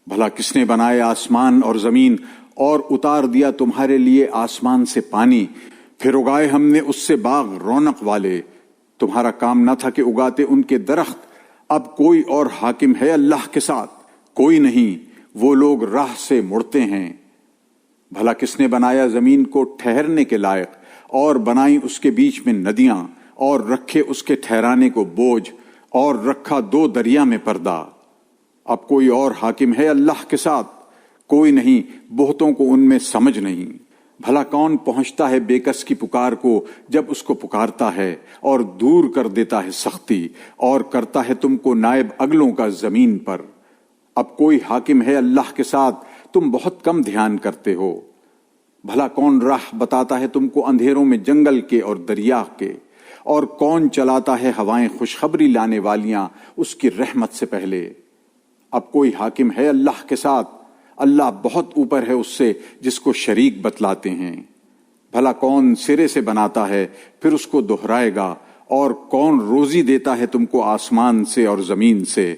بھلا کس نے بنائے آسمان اور زمین اور اتار دیا تمہارے لیے آسمان سے پانی، پھر اگائے ہم نے اس سے باغ رونق والے۔ تمہارا کام نہ تھا کہ اگاتے ان کے درخت؟ اب کوئی اور حاکم ہے اللہ کے ساتھ؟ کوئی نہیں، وہ لوگ راہ سے مڑتے ہیں۔ بھلا کس نے بنایا زمین کو ٹھہرنے کے لائق اور بنائی اس کے بیچ میں ندیاں اور رکھے اس کے ٹھہرانے کو بوجھ اور رکھا دو دریا میں پردہ؟ اب کوئی اور حاکم ہے اللہ کے ساتھ؟ کوئی نہیں، بہتوں کو ان میں سمجھ نہیں۔ بھلا کون پہنچتا ہے بے کس کی پکار کو جب اس کو پکارتا ہے، اور دور کر دیتا ہے سختی، اور کرتا ہے تم کو نائب اگلوں کا زمین پر؟ اب کوئی حاکم ہے اللہ کے ساتھ؟ تم بہت کم دھیان کرتے ہو۔ بھلا کون راہ بتاتا ہے تم کو اندھیروں میں جنگل کے اور دریا کے؟ اور کون چلاتا ہے ہوائیں خوشخبری لانے والیاں اس کی رحمت سے پہلے؟ اب کوئی حاکم ہے اللہ کے ساتھ؟ اللہ بہت اوپر ہے اس سے جس کو شریک بتلاتے ہیں۔ بھلا کون سرے سے بناتا ہے پھر اس کو دہرائے گا، اور کون روزی دیتا ہے تم کو آسمان سے اور زمین سے؟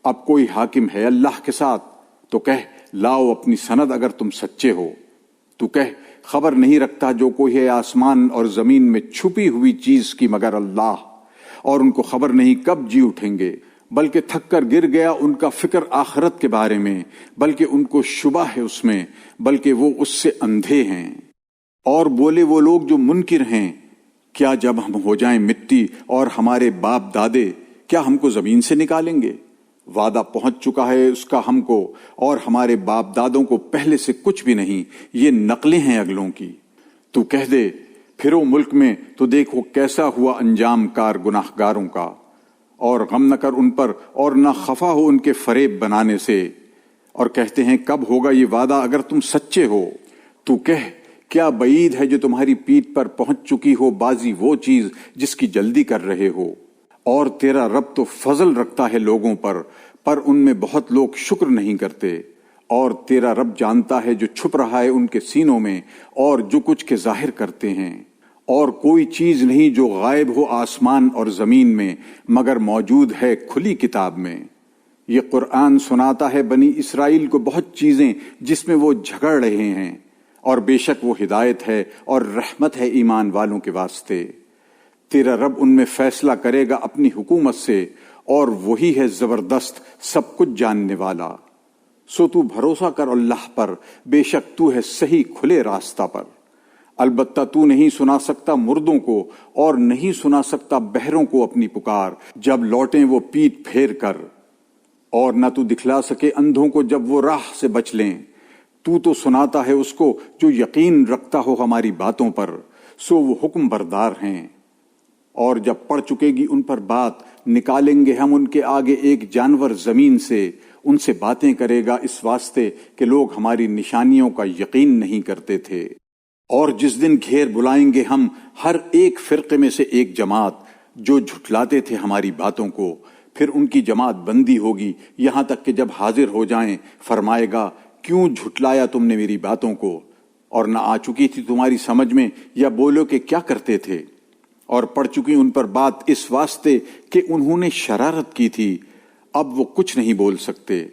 اب کوئی حاکم ہے اللہ کے ساتھ؟ تو کہہ لاؤ اپنی سند اگر تم سچے ہو۔ تو کہہ خبر نہیں رکھتا جو کوئی ہے آسمان اور زمین میں چھپی ہوئی چیز کی مگر اللہ، اور ان کو خبر نہیں کب جی اٹھیں گے، بلکہ تھک کر گر گیا ان کا فکر آخرت کے بارے میں، بلکہ ان کو شبہ ہے اس میں، بلکہ وہ اس سے اندھے ہیں۔ اور بولے وہ لوگ جو منکر ہیں، کیا جب ہم ہو جائیں مٹی اور ہمارے باپ دادے، کیا ہم کو زمین سے نکالیں گے؟ وعدہ پہنچ چکا ہے اس کا ہم کو، اور ہمارے باپ دادوں کو پہلے سے کچھ بھی نہیں، یہ نقلیں ہیں اگلوں کی۔ تو کہہ دے پھرو ملک میں تو دیکھو کیسا ہوا انجام کار گناہ گاروں کا، اور غم نہ کر ان پر اور نہ خفا ہو ان کے فریب بنانے سے۔ اور کہتے ہیں کب ہوگا یہ وعدہ اگر تم سچے ہو؟ تو کہہ کیا بعید ہے جو تمہاری پیٹھ پر پہنچ چکی ہو بازی وہ چیز جس کی جلدی کر رہے ہو۔ اور تیرا رب تو فضل رکھتا ہے لوگوں پر ان میں بہت لوگ شکر نہیں کرتے۔ اور تیرا رب جانتا ہے جو چھپ رہا ہے ان کے سینوں میں اور جو کچھ کے ظاہر کرتے ہیں۔ اور کوئی چیز نہیں جو غائب ہو آسمان اور زمین میں مگر موجود ہے کھلی کتاب میں۔ یہ قرآن سناتا ہے بنی اسرائیل کو بہت چیزیں جس میں وہ جھگڑ رہے ہیں، اور بے شک وہ ہدایت ہے اور رحمت ہے ایمان والوں کے واسطے۔ تیرا رب ان میں فیصلہ کرے گا اپنی حکومت سے، اور وہی ہے زبردست سب کچھ جاننے والا۔ سو تو بھروسہ کر اللہ پر، بے شک تو ہے صحیح کھلے راستہ پر۔ البتہ تو نہیں سنا سکتا مردوں کو، اور نہیں سنا سکتا بہروں کو اپنی پکار جب لوٹیں وہ پیٹ پھیر کر، اور نہ تو دکھلا سکے اندھوں کو جب وہ راہ سے بچ لیں۔ تو سناتا ہے اس کو جو یقین رکھتا ہو ہماری باتوں پر، سو وہ حکم بردار ہیں۔ اور جب پڑ چکے گی ان پر بات، نکالیں گے ہم ان کے آگے ایک جانور زمین سے، ان سے باتیں کرے گا اس واسطے کہ لوگ ہماری نشانیوں کا یقین نہیں کرتے تھے۔ اور جس دن گھیر بلائیں گے ہم ہر ایک فرقے میں سے ایک جماعت جو جھٹلاتے تھے ہماری باتوں کو، پھر ان کی جماعت بندی ہوگی یہاں تک کہ جب حاضر ہو جائیں فرمائے گا کیوں جھٹلایا تم نے میری باتوں کو، اور نہ آ چکی تھی تمہاری سمجھ میں، یا بولو کہ کیا کرتے تھے۔ اور پڑ چکی ان پر بات اس واسطے کہ انہوں نے شرارت کی تھی، اب وہ کچھ نہیں بول سکتے۔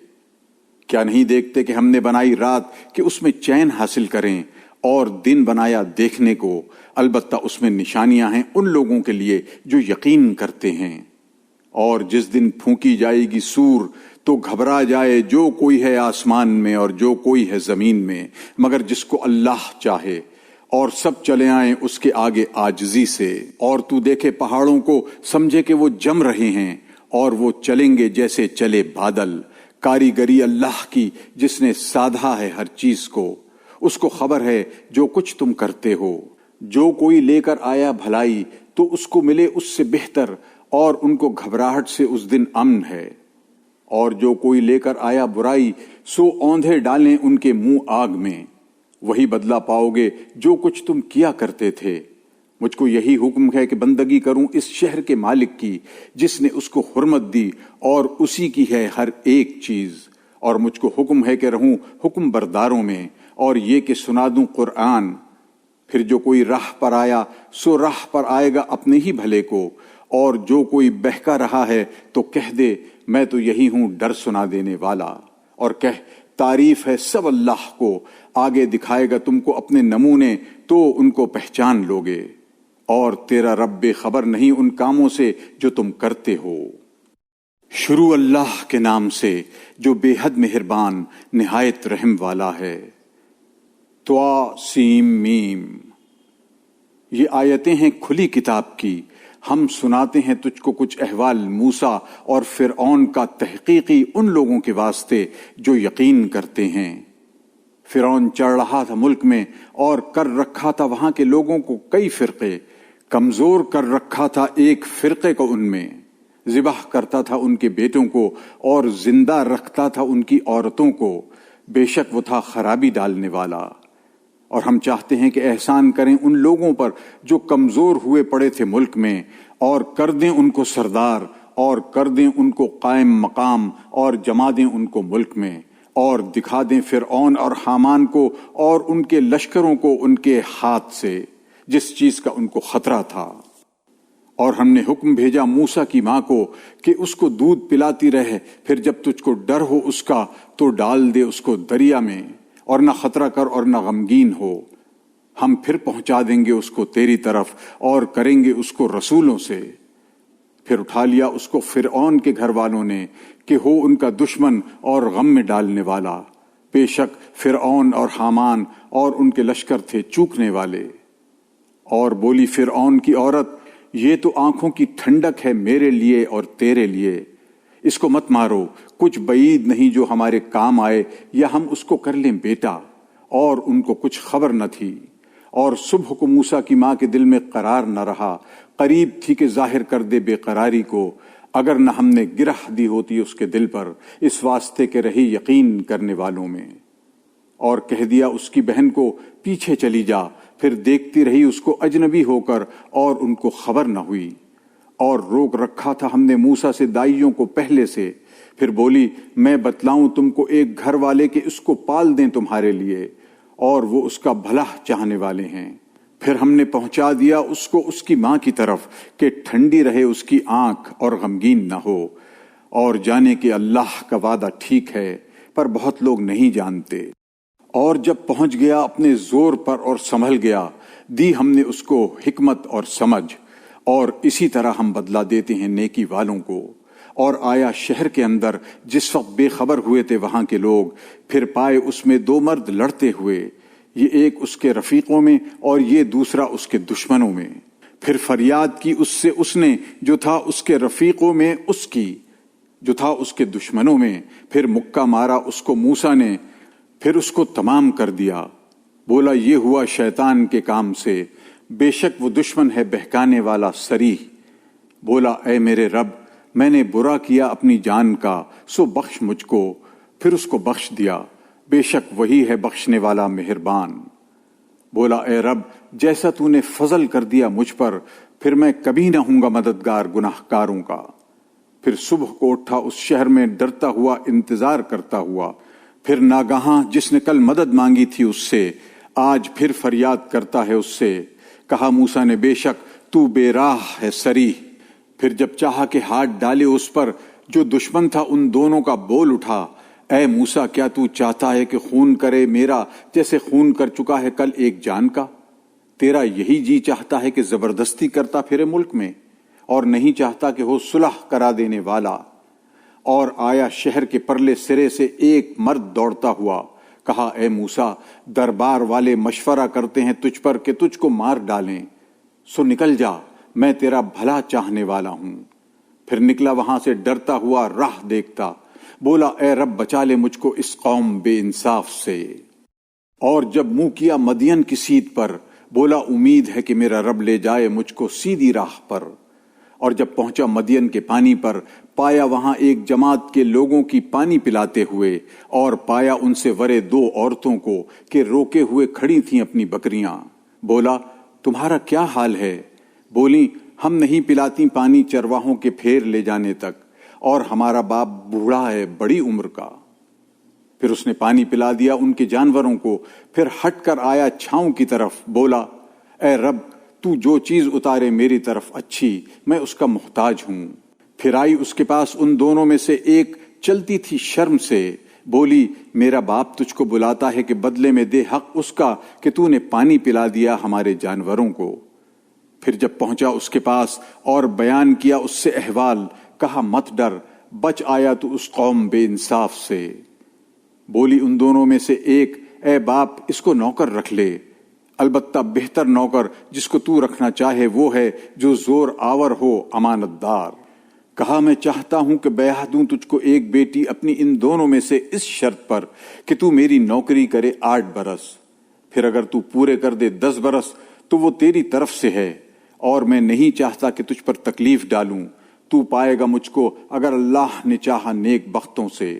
کیا نہیں دیکھتے کہ ہم نے بنائی رات کہ اس میں چین حاصل کریں، اور دن بنایا دیکھنے کو، البتہ اس میں نشانیاں ہیں ان لوگوں کے لیے جو یقین کرتے ہیں۔ اور جس دن پھونکی جائے گی سور تو گھبرا جائے جو کوئی ہے آسمان میں اور جو کوئی ہے زمین میں مگر جس کو اللہ چاہے، اور سب چلے آئیں اس کے آگے عاجزی سے۔ اور تو دیکھے پہاڑوں کو سمجھے کہ وہ جم رہے ہیں، اور وہ چلیں گے جیسے چلے بادل۔ کاریگری اللہ کی جس نے سادھا ہے ہر چیز کو، اس کو خبر ہے جو کچھ تم کرتے ہو۔ جو کوئی لے کر آیا بھلائی تو اس کو ملے اس سے بہتر، اور ان کو گھبراہٹ سے اس دن امن ہے۔ اور جو کوئی لے کر آیا برائی سو اوندھے ڈالیں ان کے منہ آگ میں، وہی بدلہ پاؤ گے جو کچھ تم کیا کرتے تھے۔ مجھ کو یہی حکم ہے کہ بندگی کروں اس شہر کے مالک کی جس نے اس کو حرمت دی، اور اسی کی ہے ہر ایک چیز۔ اور مجھ کو حکم ہے کہ رہوں حکم برداروں میں، اور یہ کہ سنا دوں قرآن۔ پھر جو کوئی راہ پر آیا سو راہ پر آئے گا اپنے ہی بھلے کو، اور جو کوئی بہکا رہا ہے تو کہہ دے میں تو یہی ہوں ڈر سنا دینے والا۔ اور کہہ تعریف ہے سب اللہ کو، آگے دکھائے گا تم کو اپنے نمونے تو ان کو پہچان لوگے، اور تیرا رب بے خبر نہیں ان کاموں سے جو تم کرتے ہو۔ شروع اللہ کے نام سے جو بے حد مہربان نہایت رحم والا ہے۔ طاسیم۔ یہ آیتیں ہیں کھلی کتاب کی، ہم سناتے ہیں تجھ کو کچھ احوال موسیٰ اور فرعون کا تحقیقی ان لوگوں کے واسطے جو یقین کرتے ہیں۔ فرعون چڑھ رہا تھا ملک میں اور کر رکھا تھا وہاں کے لوگوں کو کئی فرقے، کمزور کر رکھا تھا ایک فرقے کو ان میں، ذبح کرتا تھا ان کے بیٹوں کو اور زندہ رکھتا تھا ان کی عورتوں کو، بے شک وہ تھا خرابی ڈالنے والا۔ اور ہم چاہتے ہیں کہ احسان کریں ان لوگوں پر جو کمزور ہوئے پڑے تھے ملک میں، اور کر دیں ان کو سردار، اور کر دیں ان کو قائم مقام، اور جما دیں ان کو ملک میں، اور دکھا دیں فرعون اور حامان کو اور ان کے لشکروں کو ان کے ہاتھ سے جس چیز کا ان کو خطرہ تھا۔ اور ہم نے حکم بھیجا موسیٰ کی ماں کو کہ اس کو دودھ پلاتی رہے، پھر جب تجھ کو ڈر ہو اس کا تو ڈال دے اس کو دریا میں، اور نہ خطرہ کر اور نہ غمگین ہو، ہم پھر پہنچا دیں گے اس کو تیری طرف اور کریں گے اس کو رسولوں سے۔ پھر اٹھا لیا اس کو فرعون کے گھر والوں نے کہ ہو ان کا دشمن اور غم میں ڈالنے والا، بے شک فرعون اور حامان اور ان کے لشکر تھے چوکنے والے۔ اور بولی فرعون کی عورت، یہ تو آنکھوں کی ٹھنڈک ہے میرے لیے اور تیرے لیے، اس کو مت مارو، کچھ بعید نہیں جو ہمارے کام آئے، یا ہم اس کو کر لیں بیٹا۔ اور ان کو کچھ خبر نہ تھی، اور صبح کو موسیٰ کی ماں کے دل میں قرار نہ رہا، قریب تھی کہ ظاہر کر دے بے قراری کو، اگر نہ ہم نے گرہ دی ہوتی اس کے دل پر، اس واسطے کہ رہی یقین کرنے والوں میں۔ اور کہہ دیا اس کی بہن کو پیچھے چلی جا، پھر دیکھتی رہی اس کو اجنبی ہو کر، اور ان کو خبر نہ ہوئی۔ اور روک رکھا تھا ہم نے موسیٰ سے دائیوں کو پہلے سے، پھر بولی میں بتلاؤں تم کو ایک گھر والے کے اس کو پال دیں تمہارے لیے، اور وہ اس کا بھلا چاہنے والے ہیں۔ پھر ہم نے پہنچا دیا اس کو اس کی ماں کی طرف کہ ٹھنڈی رہے اس کی آنکھ اور غمگین نہ ہو، اور جانے کہ اللہ کا وعدہ ٹھیک ہے، پر بہت لوگ نہیں جانتے۔ اور جب پہنچ گیا اپنے زور پر اور سنبھل گیا، دی ہم نے اس کو حکمت اور سمجھ، اور اسی طرح ہم بدلہ دیتے ہیں نیکی والوں کو۔ اور آیا شہر کے اندر جس وقت بے خبر ہوئے تھے وہاں کے لوگ، پھر پائے اس میں دو مرد لڑتے ہوئے، یہ ایک اس کے رفیقوں میں اور یہ دوسرا اس کے دشمنوں میں۔ پھر فریاد کی اس سے اس نے جو تھا اس کے رفیقوں میں، اس کی جو تھا اس کے دشمنوں میں، پھر مکہ مارا اس کو موسیٰ نے، پھر اس کو تمام کر دیا۔ بولا یہ ہوا شیطان کے کام سے، بے شک وہ دشمن ہے بہکانے والا صریح۔ بولا اے میرے رب، میں نے برا کیا اپنی جان کا، سو بخش مجھ کو، پھر اس کو بخش دیا، بے شک وہی ہے بخشنے والا مہربان۔ بولا اے رب، جیسا تو نے فضل کر دیا مجھ پر، پھر میں کبھی نہ ہوں گا مددگار گناہ کاروں کا۔ پھر صبح کو اٹھا اس شہر میں ڈرتا ہوا انتظار کرتا ہوا، پھر ناگہاں جس نے کل مدد مانگی تھی اس سے، آج پھر فریاد کرتا ہے اس سے۔ کہا موسیٰ نے بے شک تو بے راہ ہے صریح۔ پھر جب چاہا کہ ہاتھ ڈالے اس پر، جو دشمن تھا ان دونوں کا بول اٹھا، اے موسیٰ کیا تو چاہتا ہے کہ خون کرے میرا جیسے خون کر چکا ہے کل ایک جان کا؟ تیرا یہی جی چاہتا ہے کہ زبردستی کرتا پھرے ملک میں، اور نہیں چاہتا کہ ہو صلح کرا دینے والا۔ اور آیا شہر کے پرلے سرے سے ایک مرد دوڑتا ہوا، کہا اے موسیٰ، دربار والے مشورہ کرتے ہیں تجھ پر کہ تجھ کو مار ڈالیں، سو نکل جا، میں تیرا بھلا چاہنے والا ہوں۔ پھر نکلا وہاں سے ڈرتا ہوا راہ دیکھتا، بولا اے رب بچا لے مجھ کو اس قوم بے انصاف سے۔ اور جب منہ کیا مدین کی سیٹ پر، بولا امید ہے کہ میرا رب لے جائے مجھ کو سیدھی راہ پر۔ اور جب پہنچا مدین کے پانی پر، پایا وہاں ایک جماعت کے لوگوں کی پانی پلاتے ہوئے، اور پایا ان سے ورے دو عورتوں کو کہ روکے ہوئے کھڑی تھیں اپنی بکریاں۔ بولا تمہارا کیا حال ہے؟ بولی ہم نہیں پلاتی پانی چرواہوں کے پھیر لے جانے تک، اور ہمارا باپ بوڑھا ہے بڑی عمر کا۔ پھر اس نے پانی پلا دیا ان کے جانوروں کو، پھر ہٹ کر آیا چھاؤں کی طرف، بولا اے رب تو جو چیز اتارے میری طرف اچھی، میں اس کا محتاج ہوں۔ پھر آئی اس کے پاس ان دونوں میں سے ایک چلتی تھی شرم سے، بولی میرا باپ تجھ کو بلاتا ہے کہ بدلے میں دے حق اس کا کہ تو نے پانی پلا دیا ہمارے جانوروں کو۔ پھر جب پہنچا اس کے پاس اور بیان کیا اس سے احوال، کہا مت ڈر، بچ آیا تو اس قوم بے انصاف سے۔ بولی ان دونوں میں سے ایک، اے باپ اس کو نوکر رکھ لے، البتہ بہتر نوکر جس کو تو رکھنا چاہے وہ ہے جو زور آور ہو، امانت دار۔ کہا میں چاہتا ہوں کہ بیعت دوں تجھ کو ایک بیٹی اپنی ان دونوں میں سے اس شرط پر کہ تو میری نوکری کرے 8 برس، پھر اگر تو پورے کر دے 10 برس تو وہ تیری طرف سے ہے، اور میں نہیں چاہتا کہ تجھ پر تکلیف ڈالوں، تو پائے گا مجھ کو اگر اللہ نے چاہا نیک بختوں سے۔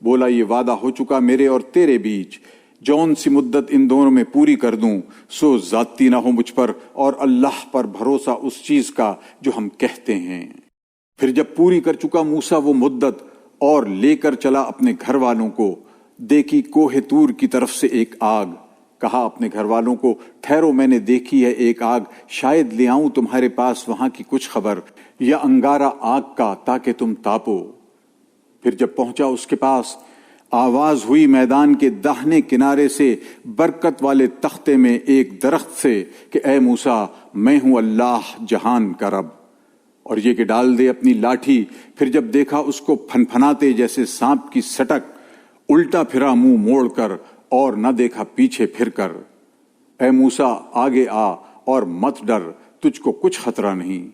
بولا یہ وعدہ ہو چکا میرے اور تیرے بیچ، جون سی مدت ان دونوں میں پوری کر دوں سو زیادتی نہ ہو مجھ پر، اور اللہ پر بھروسہ اس چیز کا جو ہم کہتے ہیں۔ پھر جب پوری کر چکا موسیٰ وہ مدت اور لے کر چلا اپنے گھر والوں کو، دیکھی کوہ طور کی طرف سے ایک آگ، کہا اپنے گھر والوں کو ٹھہرو میں نے دیکھی ہے ایک آگ، شاید لے آؤں تمہارے پاس وہاں کی کچھ خبر یا انگارہ آگ کا تاکہ تم تاپو۔ پھر جب پہنچا اس کے پاس، آواز ہوئی میدان کے داہنے کنارے سے برکت والے تختے میں ایک درخت سے کہ اے موسیٰ میں ہوں اللہ جہان کا رب، اور یہ کہ ڈال دے اپنی لاٹھی۔ پھر جب دیکھا اس کو پھنپھناتے جیسے سانپ کی سٹک، الٹا پھرا منہ موڑ کر اور نہ دیکھا پیچھے پھر کر۔ اے موسیٰ آگے آ اور مت ڈر، تجھ کو کچھ خطرہ نہیں۔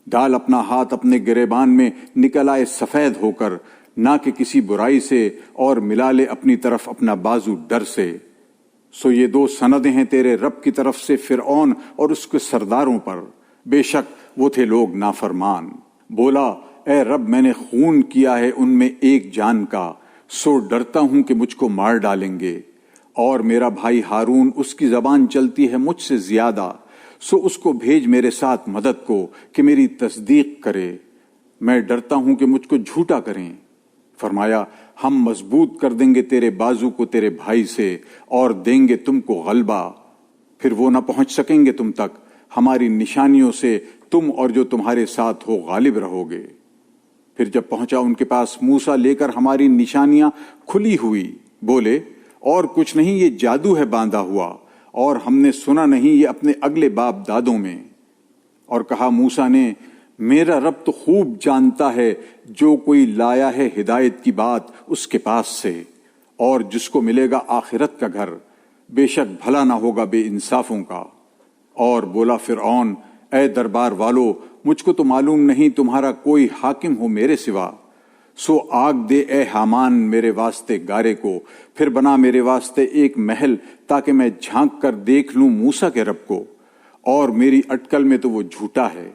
ڈال اپنا ہاتھ اپنے گریبان میں، نکل آئے سفید ہو کر، نہ کہ کسی برائی سے، اور ملا لے اپنی طرف اپنا بازو ڈر سے۔ سو یہ 2 سندیں ہیں تیرے رب کی طرف سے فرعون اور اس کے سرداروں پر، بے شک وہ تھے لوگ نافرمان۔ بولا اے رب میں نے خون کیا ہے ان میں ایک جان کا، سو ڈرتا ہوں کہ مجھ کو مار ڈالیں گے، اور میرا بھائی ہارون اس کی زبان چلتی ہے مجھ سے زیادہ، سو اس کو بھیج میرے ساتھ مدد کو کہ میری تصدیق کرے، میں ڈرتا ہوں کہ مجھ کو جھوٹا کریں۔ فرمایا ہم مضبوط کر دیں گے تیرے بازو کو تیرے بھائی سے، اور دیں گے تم کو غلبہ، پھر وہ نہ پہنچ سکیں گے تم تک، ہماری نشانیوں سے تم اور جو تمہارے ساتھ ہو غالب رہو گے۔ پھر جب پہنچا ان کے پاس موسیٰ لے کر ہماری نشانیاں کھلی ہوئی، بولے اور کچھ نہیں، یہ جادو ہے باندھا ہوا، اور ہم نے سنا نہیں یہ اپنے اگلے باپ دادوں میں۔ اور کہا موسیٰ نے میرا رب تو خوب جانتا ہے جو کوئی لایا ہے ہدایت کی بات اس کے پاس سے، اور جس کو ملے گا آخرت کا گھر، بے شک بھلا نہ ہوگا بے انصافوں کا۔ اور بولا فرعون اے دربار والو، مجھ کو تو معلوم نہیں تمہارا کوئی حاکم ہو میرے سوا، سو آگ دے اے حامان میرے واسطے گارے کو، پھر بنا میرے واسطے ایک محل تاکہ میں جھانک کر دیکھ لوں موسیٰ کے رب کو، اور میری اٹکل میں تو وہ جھوٹا ہے۔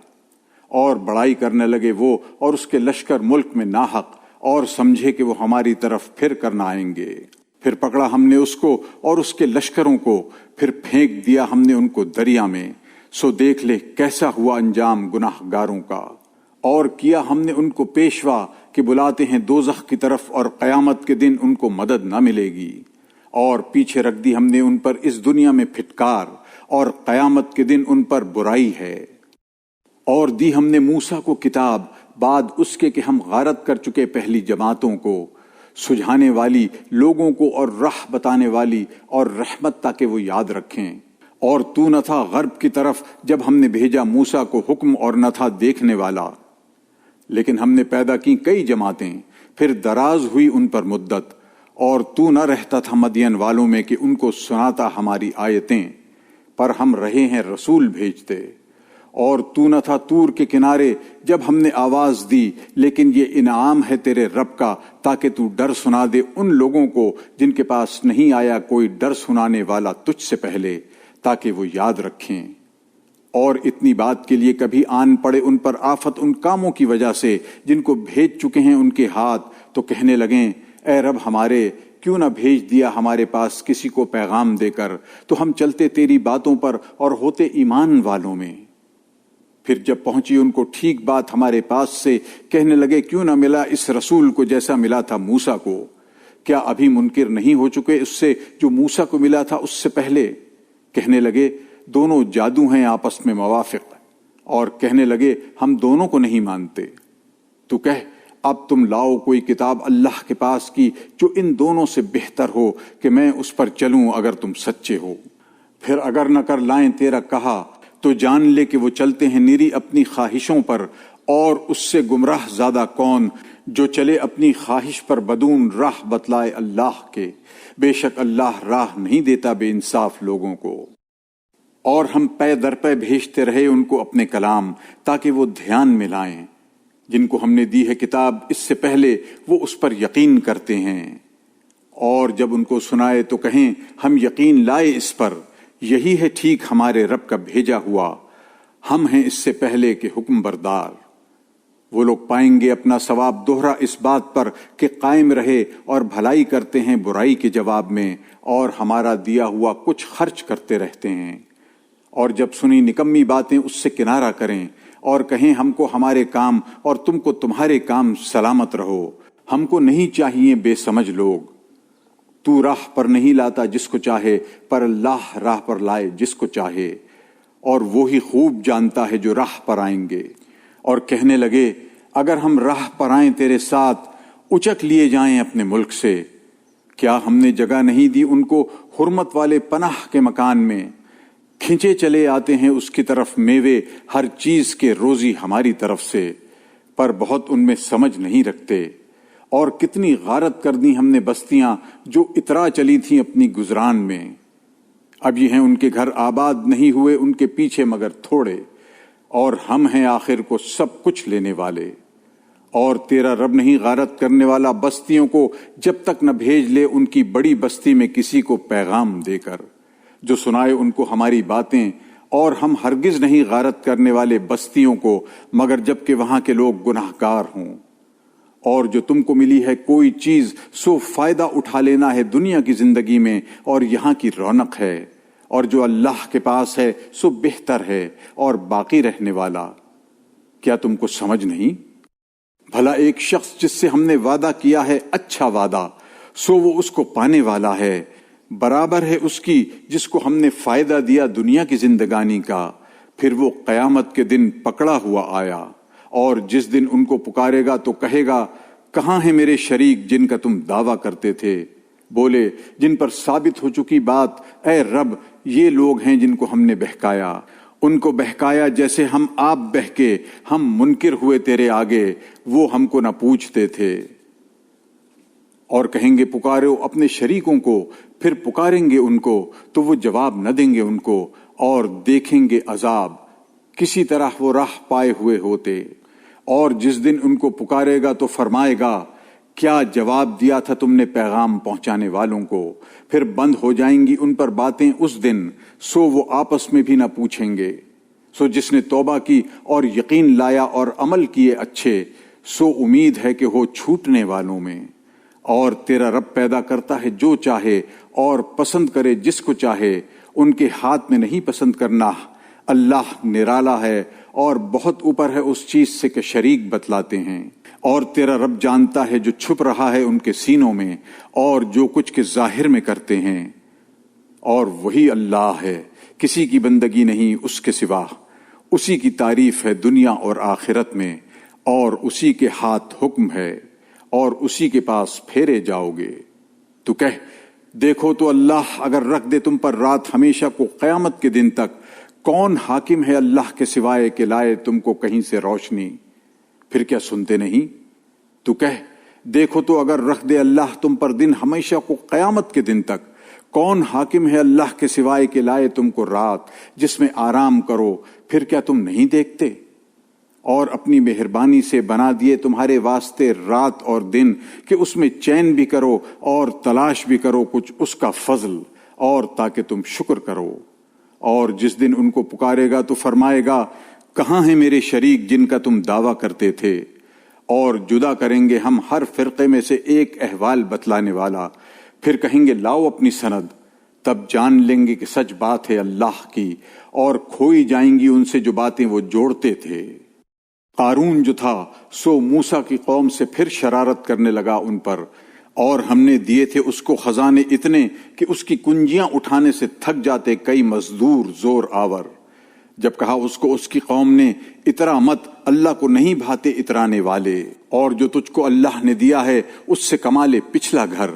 اور بڑائی کرنے لگے وہ اور اس کے لشکر ملک میں ناحق، اور سمجھے کہ وہ ہماری طرف پھر کر نہ آئیں گے۔ پھر پکڑا ہم نے اس کو اور اس کے لشکروں کو، پھر پھینک دیا ہم نے ان کو دریا میں، سو دیکھ لے کیسا ہوا انجام گناہ گاروں کا۔ اور کیا ہم نے ان کو پیشوا کہ بلاتے ہیں دوزخ کی طرف، اور قیامت کے دن ان کو مدد نہ ملے گی۔ اور پیچھے رکھ دی ہم نے ان پر اس دنیا میں پھٹکار، اور قیامت کے دن ان پر برائی ہے۔ اور دی ہم نے موسیٰ کو کتاب بعد اس کے کہ ہم غارت کر چکے پہلی جماعتوں کو، سجھانے والی لوگوں کو اور راہ بتانے والی اور رحمت تاکہ وہ یاد رکھیں۔ اور تو نہ تھا غرب کی طرف جب ہم نے بھیجا موسیٰ کو حکم، اور نہ تھا دیکھنے والا، لیکن ہم نے پیدا کی کئی جماعتیں، پھر دراز ہوئی ان پر مدت، اور تو نہ رہتا تھا مدین والوں میں کہ ان کو سناتا ہماری آیتیں، پر ہم رہے ہیں رسول بھیجتے۔ اور تو نہ تھا طور کے کنارے جب ہم نے آواز دی، لیکن یہ انعام ہے تیرے رب کا تاکہ تو ڈر سنا دے ان لوگوں کو جن کے پاس نہیں آیا کوئی ڈر سنانے والا تجھ سے پہلے، تاکہ وہ یاد رکھیں۔ اور اتنی بات کے لیے کبھی آن پڑے ان پر آفت ان کاموں کی وجہ سے جن کو بھیج چکے ہیں ان کے ہاتھ، تو کہنے لگیں اے رب ہمارے، کیوں نہ بھیج دیا ہمارے پاس کسی کو پیغام دے کر، تو ہم چلتے تیری باتوں پر اور ہوتے ایمان والوں میں۔ پھر جب پہنچی ان کو ٹھیک بات ہمارے پاس سے، کہنے لگے کیوں نہ ملا اس رسول کو جیسا ملا تھا موسیٰ کو، کیا ابھی منکر نہیں ہو چکے اس سے جو موسیٰ کو ملا تھا اس سے پہلے؟ کہنے لگے دونوں جادو ہیں آپس میں موافق، اور کہنے لگے ہم دونوں کو نہیں مانتے۔ تو کہہ اب تم لاؤ کوئی کتاب اللہ کے پاس کی جو ان دونوں سے بہتر ہو کہ میں اس پر چلوں اگر تم سچے ہو۔ پھر اگر نہ کر لائیں تیرا کہا تو جان لے کہ وہ چلتے ہیں نری اپنی خواہشوں پر، اور اس سے گمراہ زیادہ کون جو چلے اپنی خواہش پر بدون راہ بتلائے اللہ کے۔ بے شک اللہ راہ نہیں دیتا بے انصاف لوگوں کو۔ اور ہم پے در پے بھیجتے رہے ان کو اپنے کلام تاکہ وہ دھیان میں لائیں۔ جن کو ہم نے دی ہے کتاب اس سے پہلے وہ اس پر یقین کرتے ہیں، اور جب ان کو سنائے تو کہیں ہم یقین لائے اس پر، یہی ہے ٹھیک ہمارے رب کا بھیجا ہوا، ہم ہیں اس سے پہلے کہ حکم بردار۔ وہ لوگ پائیں گے اپنا ثواب دوہرا اس بات پر کہ قائم رہے اور بھلائی کرتے ہیں برائی کے جواب میں، اور ہمارا دیا ہوا کچھ خرچ کرتے رہتے ہیں۔ اور جب سنی نکمی باتیں اس سے کنارہ کریں اور کہیں ہم کو ہمارے کام اور تم کو تمہارے کام سلامت رہو، ہم کو نہیں چاہیے بے سمجھ لوگ۔ تو راہ پر نہیں لاتا جس کو چاہے، پر اللہ راہ پر لائے جس کو چاہے، اور وہی خوب جانتا ہے جو راہ پر آئیں گے۔ اور کہنے لگے اگر ہم راہ پر آئیں تیرے ساتھ اچک لیے جائیں اپنے ملک سے، کیا ہم نے جگہ نہیں دی ان کو حرمت والے پناہ کے مکان میں؟ کھنچے چلے آتے ہیں اس کی طرف میوے ہر چیز کے روزی ہماری طرف سے، پر بہت ان میں سمجھ نہیں رکھتے۔ اور کتنی غارت کر دی ہم نے بستیاں جو اترا چلی تھیں اپنی گزران میں، اب یہ ہیں ان کے گھر آباد نہیں ہوئے ان کے پیچھے مگر تھوڑے، اور ہم ہیں آخر کو سب کچھ لینے والے۔ اور تیرا رب نہیں غارت کرنے والا بستیوں کو جب تک نہ بھیج لے ان کی بڑی بستی میں کسی کو پیغام دے کر جو سنائے ان کو ہماری باتیں، اور ہم ہرگز نہیں غارت کرنے والے بستیوں کو مگر جب کہ وہاں کے لوگ گناہگار ہوں۔ اور جو تم کو ملی ہے کوئی چیز سو فائدہ اٹھا لینا ہے دنیا کی زندگی میں اور یہاں کی رونق ہے، اور جو اللہ کے پاس ہے سو بہتر ہے اور باقی رہنے والا۔ کیا تم کو سمجھ نہیں؟ بھلا ایک شخص جس سے ہم نے وعدہ کیا ہے اچھا وعدہ، سو وہ اس کو پانے والا ہے، برابر ہے اس کی جس کو ہم نے فائدہ دیا دنیا کی زندگانی کا، پھر وہ قیامت کے دن پکڑا ہوا آیا، اور جس دن ان کو پکارے گا تو کہے گا کہاں ہیں میرے شریک جن کا تم دعویٰ کرتے تھے؟ بولے جن پر ثابت ہو چکی بات، اے رب یہ لوگ ہیں جن کو ہم نے بہکایا، ان کو بہکایا جیسے ہم آپ بہکے، ہم منکر ہوئے تیرے آگے، وہ ہم کو نہ پوچھتے تھے۔ اور کہیں گے پکارو اپنے شریکوں کو، پھر پکاریں گے ان کو تو وہ جواب نہ دیں گے ان کو، اور دیکھیں گے عذاب، کسی طرح وہ راہ پائے ہوئے ہوتے۔ اور جس دن ان کو پکارے گا تو فرمائے گا کیا جواب دیا تھا تم نے پیغام پہنچانے والوں کو؟ پھر بند ہو جائیں گی ان پر باتیں اس دن، سو وہ آپس میں بھی نہ پوچھیں گے۔ سو جس نے توبہ کی اور یقین لایا اور عمل کیے اچھے، سو امید ہے کہ ہو چھوٹنے والوں میں۔ اور تیرا رب پیدا کرتا ہے جو چاہے اور پسند کرے جس کو چاہے، ان کے ہاتھ میں نہیں پسند کرنا۔ اللہ نرالا ہے اور بہت اوپر ہے اس چیز سے کہ شریک بتلاتے ہیں۔ اور تیرا رب جانتا ہے جو چھپ رہا ہے ان کے سینوں میں اور جو کچھ کے ظاہر میں کرتے ہیں۔ اور وہی اللہ ہے، کسی کی بندگی نہیں اس کے سوا، اسی کی تعریف ہے دنیا اور آخرت میں، اور اسی کے ہاتھ حکم ہے اور اسی کے پاس پھیرے جاؤ گے۔ تو کہہ دیکھو تو اللہ اگر رکھ دے تم پر رات ہمیشہ کو قیامت کے دن تک، کون حاکم ہے اللہ کے سوائے کہ لائے تم کو کہیں سے روشنی؟ پھر کیا سنتے نہیں؟ تو کہہ دیکھو تو اگر رکھ دے اللہ تم پر دن ہمیشہ کو قیامت کے دن تک، کون حاکم ہے اللہ کے سوائے کہ لائے تم کو رات جس میں آرام کرو؟ پھر کیا تم نہیں دیکھتے؟ اور اپنی مہربانی سے بنا دیے تمہارے واسطے رات اور دن کہ اس میں چین بھی کرو اور تلاش بھی کرو کچھ اس کا فضل، اور تاکہ تم شکر کرو۔ اور جس دن ان کو پکارے گا تو فرمائے گا کہاں ہیں میرے شریک جن کا تم دعویٰ کرتے تھے؟ اور جدا کریں گے ہم ہر فرقے میں سے ایک احوال بتلانے والا، پھر کہیں گے لاؤ اپنی سند، تب جان لیں گے کہ سچ بات ہے اللہ کی، اور کھوئی جائیں گی ان سے جو باتیں وہ جوڑتے تھے۔ قارون جو تھا سو موسیٰ کی قوم سے پھر شرارت کرنے لگا ان پر، اور ہم نے دیے تھے اس کو خزانے اتنے کہ اس کی کنجیاں اٹھانے سے تھک جاتے کئی مزدور زور آور۔ جب کہا اس کو اس کی قوم نے اترا مت، اللہ کو نہیں بھاتے اترانے والے، اور جو تجھ کو اللہ نے دیا ہے اس سے کما لے پچھلا گھر،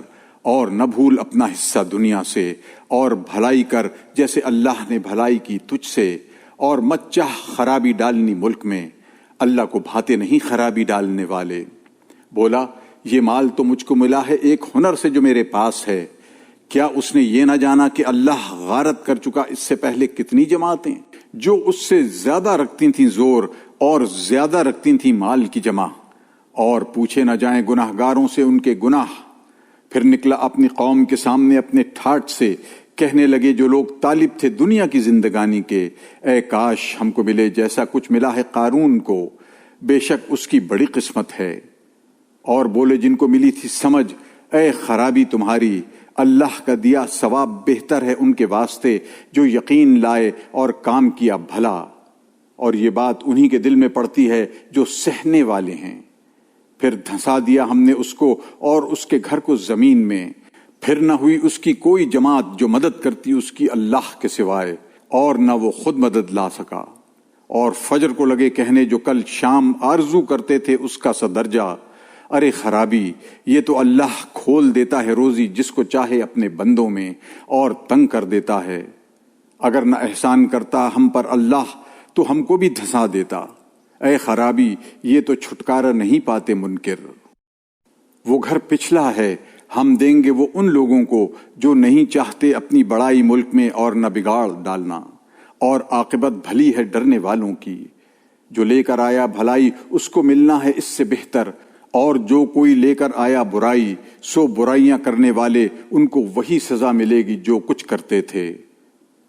اور نہ بھول اپنا حصہ دنیا سے، اور بھلائی کر جیسے اللہ نے بھلائی کی تجھ سے، اور مت چاہ خرابی ڈالنی ملک میں، اللہ کو بھاتے نہیں خرابی ڈالنے والے۔ بولا یہ مال تو مجھ کو ملا ہے ایک ہنر سے جو میرے پاس ہے، کیا اس نے یہ نہ جانا کہ اللہ غارت کر چکا اس سے پہلے کتنی جماعتیں جو اس سے زیادہ رکھتی تھیں زور اور زیادہ رکھتی تھیں مال کی جمع، اور پوچھے نہ جائیں گناہ گاروں سے ان کے گناہ۔ پھر نکلا اپنی قوم کے سامنے اپنے ٹھاٹ سے، کہنے لگے جو لوگ طالب تھے دنیا کی زندگانی کے، اے کاش ہم کو ملے جیسا کچھ ملا ہے قارون کو، بے شک اس کی بڑی قسمت ہے۔ اور بولے جن کو ملی تھی سمجھ، اے خرابی تمہاری، اللہ کا دیا ثواب بہتر ہے ان کے واسطے جو یقین لائے اور کام کیا بھلا، اور یہ بات انہی کے دل میں پڑتی ہے جو سہنے والے ہیں۔ پھر دھنسا دیا ہم نے اس کو اور اس کے گھر کو زمین میں، پھر نہ ہوئی اس کی کوئی جماعت جو مدد کرتی اس کی اللہ کے سوائے، اور نہ وہ خود مدد لا سکا۔ اور فجر کو لگے کہنے جو کل شام آرزو کرتے تھے اس کا سا درجہ، ارے خرابی، یہ تو اللہ کھول دیتا ہے روزی جس کو چاہے اپنے بندوں میں، اور تنگ کر دیتا ہے۔ اگر نہ احسان کرتا ہم پر اللہ تو ہم کو بھی دھسا دیتا، اے خرابی، یہ تو چھٹکارا نہیں پاتے منکر۔ وہ گھر پچھلا ہے، ہم دیں گے وہ ان لوگوں کو جو نہیں چاہتے اپنی بڑائی ملک میں اور نہ بگاڑ ڈالنا، اور عاقبت بھلی ہے ڈرنے والوں کی۔ جو لے کر آیا بھلائی اس کو ملنا ہے اس سے بہتر، اور جو کوئی لے کر آیا برائی سو برائیاں کرنے والے ان کو وہی سزا ملے گی جو کچھ کرتے تھے۔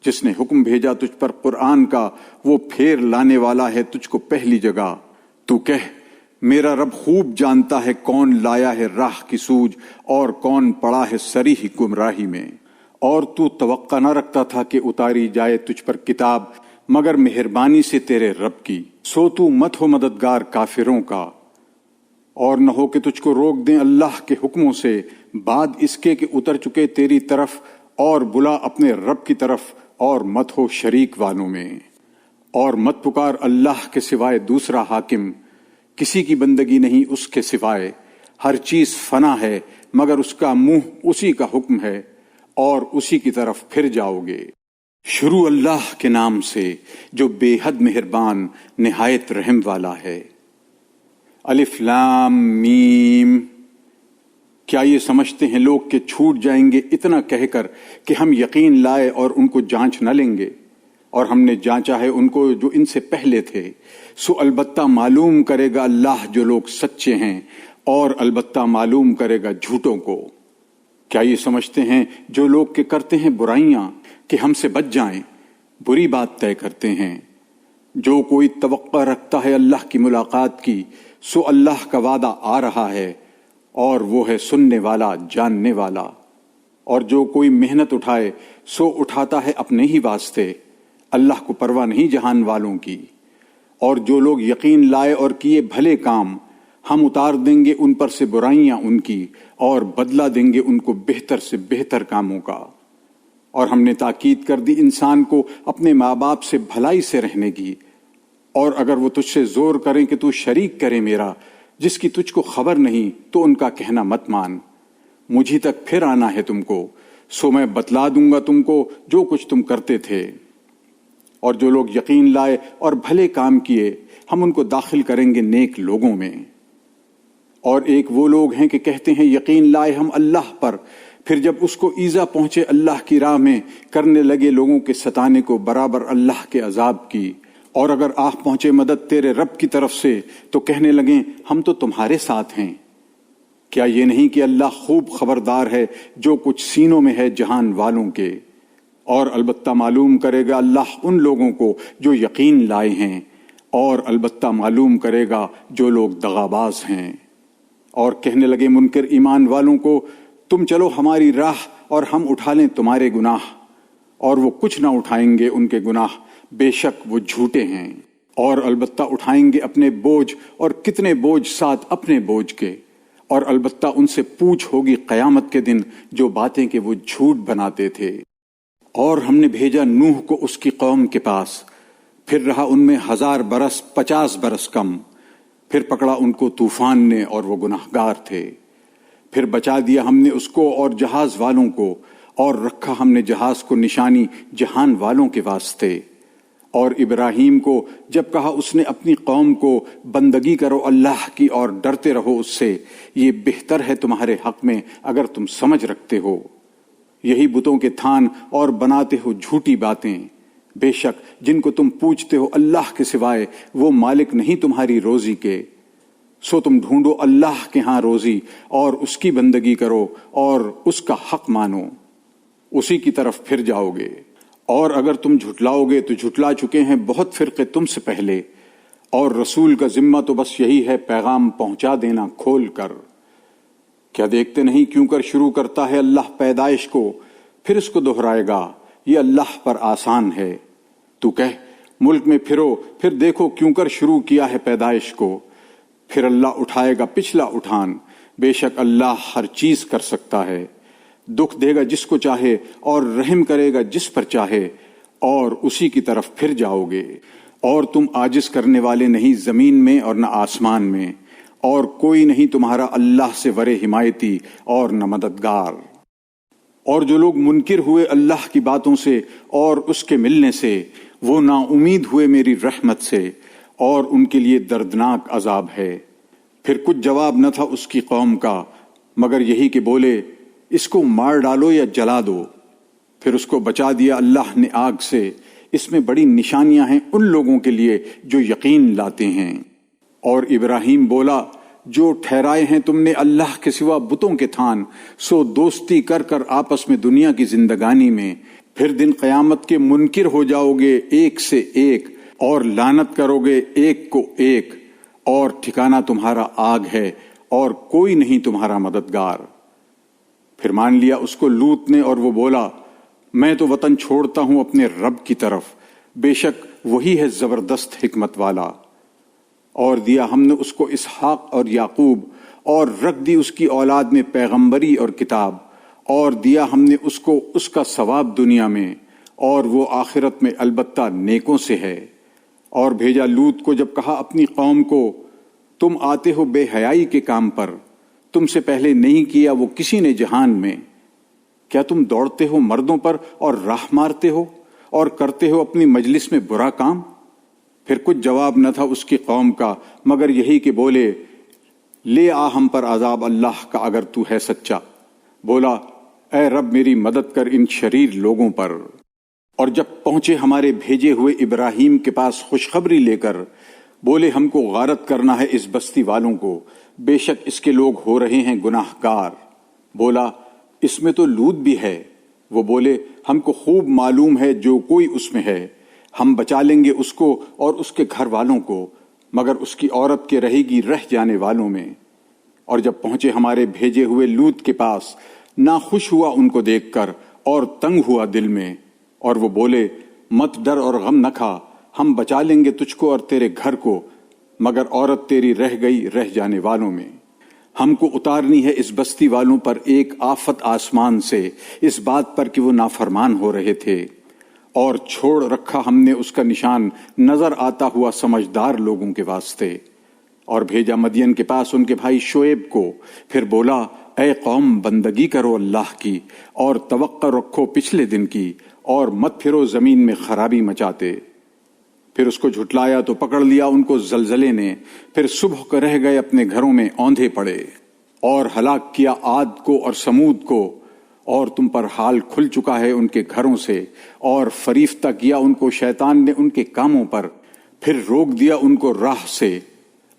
جس نے حکم بھیجا تجھ پر قرآن کا وہ پھیر لانے والا ہے تجھ کو پہلی جگہ۔ تو کہہ میرا رب خوب جانتا ہے کون لایا ہے راہ کی سوجھ اور کون پڑا ہے صریح گمراہی میں۔ اور تو توقع نہ رکھتا تھا کہ اتاری جائے تجھ پر کتاب مگر مہربانی سے تیرے رب کی، سو تو مت ہو مددگار کافروں کا، اور نہ ہو کہ تجھ کو روک دیں اللہ کے حکموں سے بعد اس کے کہ اتر چکے تیری طرف، اور بلا اپنے رب کی طرف، اور مت ہو شریک والوں میں، اور مت پکار اللہ کے سوائے دوسرا حاکم، کسی کی بندگی نہیں اس کے سوائے، ہر چیز فنا ہے مگر اس کا منہ اسی کا حکم ہے، اور اسی کی طرف پھر جاؤ گے۔ شروع اللہ کے نام سے جو بے حد مہربان نہایت رحم والا ہے۔ الف لام میم۔ کیا یہ سمجھتے ہیں لوگ کہ چھوٹ جائیں گے اتنا کہہ کر کہ ہم یقین لائے اور ان کو جانچ نہ لیں گے، اور ہم نے جانچا ہے ان کو جو ان سے پہلے تھے، سو البتہ معلوم کرے گا اللہ جو لوگ سچے ہیں، اور البتہ معلوم کرے گا جھوٹوں کو۔ کیا یہ سمجھتے ہیں جو لوگ کہ کرتے ہیں برائیاں کہ ہم سے بچ جائیں، بری بات طے کرتے ہیں۔ جو کوئی توقع رکھتا ہے اللہ کی ملاقات کی، سو اللہ کا وعدہ آ رہا ہے، اور وہ ہے سننے والا جاننے والا۔ اور جو کوئی محنت اٹھائے سو اٹھاتا ہے اپنے ہی واسطے، اللہ کو پرواہ نہیں جہان والوں کی۔ اور جو لوگ یقین لائے اور کیے بھلے کام، ہم اتار دیں گے ان پر سے برائیاں ان کی، اور بدلہ دیں گے ان کو بہتر سے بہتر کاموں کا۔ اور ہم نے تاکید کر دی انسان کو اپنے ماں باپ سے بھلائی سے رہنے کی، اور اگر وہ تجھ سے زور کریں کہ تو شریک کرے میرا جس کی تجھ کو خبر نہیں، تو ان کا کہنا مت مان، مجھی تک پھر آنا ہے تم کو، سو میں بتلا دوں گا تم کو جو کچھ تم کرتے تھے۔ اور جو لوگ یقین لائے اور بھلے کام کیے ہم ان کو داخل کریں گے نیک لوگوں میں۔ اور ایک وہ لوگ ہیں کہ کہتے ہیں یقین لائے ہم اللہ پر، پھر جب اس کو ایذا پہنچے اللہ کی راہ میں کرنے لگے لوگوں کے ستانے کو برابر اللہ کے عذاب کی۔ اور اگر آہ پہنچے مدد تیرے رب کی طرف سے تو کہنے لگیں ہم تو تمہارے ساتھ ہیں۔ کیا یہ نہیں کہ اللہ خوب خبردار ہے جو کچھ سینوں میں ہے جہان والوں کے؟ اور البتہ معلوم کرے گا اللہ ان لوگوں کو جو یقین لائے ہیں، اور البتہ معلوم کرے گا جو لوگ دغاباز ہیں۔ اور کہنے لگے منکر ایمان والوں کو تم چلو ہماری راہ اور ہم اٹھا لیں تمہارے گناہ، اور وہ کچھ نہ اٹھائیں گے ان کے گناہ، بے شک وہ جھوٹے ہیں۔ اور البتہ اٹھائیں گے اپنے بوجھ، اور کتنے بوجھ ساتھ اپنے بوجھ کے، اور البتہ ان سے پوچھ ہوگی قیامت کے دن جو باتیں کہ وہ جھوٹ بناتے تھے۔ اور ہم نے بھیجا نوح کو اس کی قوم کے پاس، پھر رہا ان میں 1000 برس 50 برس کم، پھر پکڑا ان کو طوفان نے اور وہ گناہگار تھے، پھر بچا دیا ہم نے اس کو اور جہاز والوں کو، اور رکھا ہم نے جہاز کو نشانی جہان والوں کے واسطے۔ اور ابراہیم کو جب کہا اس نے اپنی قوم کو بندگی کرو اللہ کی اور ڈرتے رہو اس سے، یہ بہتر ہے تمہارے حق میں اگر تم سمجھ رکھتے ہو۔ یہی بتوں کے تھان اور بناتے ہو جھوٹی باتیں، بے شک جن کو تم پوجتے ہو اللہ کے سوائے وہ مالک نہیں تمہاری روزی کے، سو تم ڈھونڈو اللہ کے ہاں روزی اور اس کی بندگی کرو اور اس کا حق مانو، اسی کی طرف پھر جاؤ گے۔ اور اگر تم جھٹلاؤ گے تو جھٹلا چکے ہیں بہت فرقے تم سے پہلے، اور رسول کا ذمہ تو بس یہی ہے پیغام پہنچا دینا کھول کر۔ کیا دیکھتے نہیں کیوں کر شروع کرتا ہے اللہ پیدائش کو، پھر اس کو دہرائے گا، یہ اللہ پر آسان ہے۔ تو کہہ ملک میں پھرو، پھر دیکھو کیوں کر شروع کیا ہے پیدائش کو، پھر اللہ اٹھائے گا پچھلا اٹھان، بے شک اللہ ہر چیز کر سکتا ہے۔ دکھ دے گا جس کو چاہے اور رحم کرے گا جس پر چاہے، اور اسی کی طرف پھر جاؤ گے۔ اور تم عاجز کرنے والے نہیں زمین میں اور نہ آسمان میں، اور کوئی نہیں تمہارا اللہ سے ورے حمایتی اور نہ مددگار۔ اور جو لوگ منکر ہوئے اللہ کی باتوں سے اور اس کے ملنے سے، وہ نا امید ہوئے میری رحمت سے، اور ان کے لیے دردناک عذاب ہے۔ پھر کچھ جواب نہ تھا اس کی قوم کا مگر یہی کہ بولے اس کو مار ڈالو یا جلا دو۔ پھر اس کو بچا دیا اللہ نے آگ سے، اس میں بڑی نشانیاں ہیں ان لوگوں کے لیے جو یقین لاتے ہیں۔ اور ابراہیم بولا جو ٹھہرائے ہیں تم نے اللہ کے سوا بتوں کے تھان، سو دوستی کر کر آپس میں دنیا کی زندگانی میں، پھر دن قیامت کے منکر ہو جاؤ گے ایک سے ایک، اور لعنت کرو گے ایک کو ایک، اور ٹھکانہ تمہارا آگ ہے اور کوئی نہیں تمہارا مددگار۔ پھر مان لیا اس کو لوط نے اور وہ بولا میں تو وطن چھوڑتا ہوں اپنے رب کی طرف، بے شک وہی ہے زبردست حکمت والا۔ اور دیا ہم نے اس کو اسحاق اور یعقوب، اور رکھ دی اس کی اولاد میں پیغمبری اور کتاب، اور دیا ہم نے اس کو اس کا ثواب دنیا میں، اور وہ آخرت میں البتہ نیکوں سے ہے۔ اور بھیجا لوط کو جب کہا اپنی قوم کو تم آتے ہو بے حیائی کے کام پر، تم سے پہلے نہیں کیا وہ کسی نے جہان میں، کیا تم دوڑتے ہو مردوں پر اور راہ مارتے ہو اور کرتے ہو اپنی مجلس میں برا کام؟ پھر کچھ جواب نہ تھا اس کی قوم کا مگر یہی کہ بولے لے آ ہم پر عذاب اللہ کا اگر تو ہے سچا۔ بولا اے رب میری مدد کر ان شریر لوگوں پر۔ اور جب پہنچے ہمارے بھیجے ہوئے ابراہیم کے پاس خوشخبری لے کر، بولے ہم کو غارت کرنا ہے اس بستی والوں کو، بے شک اس کے لوگ ہو رہے ہیں گناہ گار۔ بولا اس میں تو لوط بھی ہے۔ وہ بولے ہم کو خوب معلوم ہے جو کوئی اس میں ہے، ہم بچا لیں گے اس کو اور اس کے گھر والوں کو، مگر اس کی عورت کے رہے گی رہ جانے والوں میں۔ اور جب پہنچے ہمارے بھیجے ہوئے لوط کے پاس، ناخوش ہوا ان کو دیکھ کر اور تنگ ہوا دل میں، اور وہ بولے مت ڈر اور غم نہ کھا، ہم بچا لیں گے تجھ کو اور تیرے گھر کو، مگر عورت تیری رہ گئی رہ جانے والوں میں۔ ہم کو اتارنی ہے اس بستی والوں پر ایک آفت آسمان سے، اس بات پر کہ وہ نافرمان ہو رہے تھے، اور چھوڑ رکھا ہم نے اس کا نشان نظر آتا ہوا سمجھدار لوگوں کے واسطے۔ اور بھیجا مدین کے پاس ان کے بھائی شعیب کو، پھر بولا اے قوم بندگی کرو اللہ کی اور توقع رکھو پچھلے دن کی، اور مت پھرو زمین میں خرابی مچاتے۔ پھر اس کو جھٹلایا تو پکڑ لیا ان کو زلزلے نے، پھر صبح کو رہ گئے اپنے گھروں میں اوندھے پڑے۔ اور ہلاک کیا عاد کو اور سمود کو، اور تم پر حال کھل چکا ہے ان کے گھروں سے، اور فریفتہ کیا ان کو شیطان نے ان کے کاموں پر، پھر روک دیا ان کو راہ سے،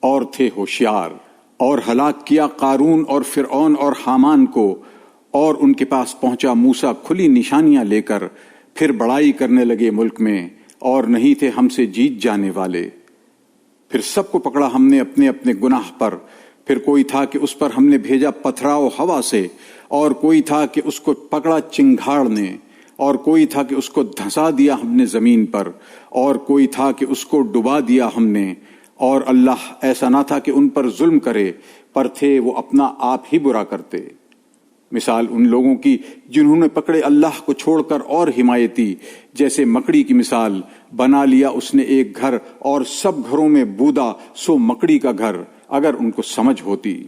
اور تھے ہوشیار۔ اور ہلاک کیا قارون اور فرعون اور حامان کو، اور ان کے پاس پہنچا موسیٰ کھلی نشانیاں لے کر، پھر بڑائی کرنے لگے ملک میں، اور نہیں تھے ہم سے جیت جانے والے۔ پھر سب کو پکڑا ہم نے اپنے اپنے گناہ پر، پھر کوئی تھا کہ اس پر ہم نے بھیجا پتھراؤ ہوا سے، اور کوئی تھا کہ اس کو پکڑا چنگھاڑ نے، اور کوئی تھا کہ اس کو دھنسا دیا ہم نے زمین پر، اور کوئی تھا کہ اس کو ڈبا دیا ہم نے۔ اور اللہ ایسا نہ تھا کہ ان پر ظلم کرے، پر تھے وہ اپنا آپ ہی برا کرتے۔ مثال ان لوگوں کی جنہوں نے پکڑے اللہ کو چھوڑ کر اور حمایتی، جیسے مکڑی کی مثال، بنا لیا اس نے ایک گھر اور سب گھروں میں بودا سو مکڑی کا گھر، اگر ان کو سمجھ ہوتی۔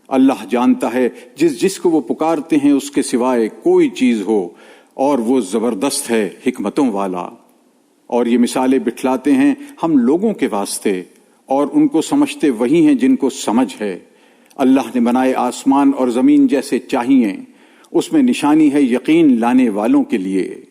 اللہ جانتا ہے جس کو وہ پکارتے ہیں اس کے سوائے کوئی چیز ہو، اور وہ زبردست ہے حکمتوں والا۔ اور یہ مثالیں بٹھلاتے ہیں ہم لوگوں کے واسطے، اور ان کو سمجھتے وہی ہیں جن کو سمجھ ہے۔ اللہ نے بنائے آسمان اور زمین جیسے چاہیے، اس میں نشانی ہے یقین لانے والوں کے لیے۔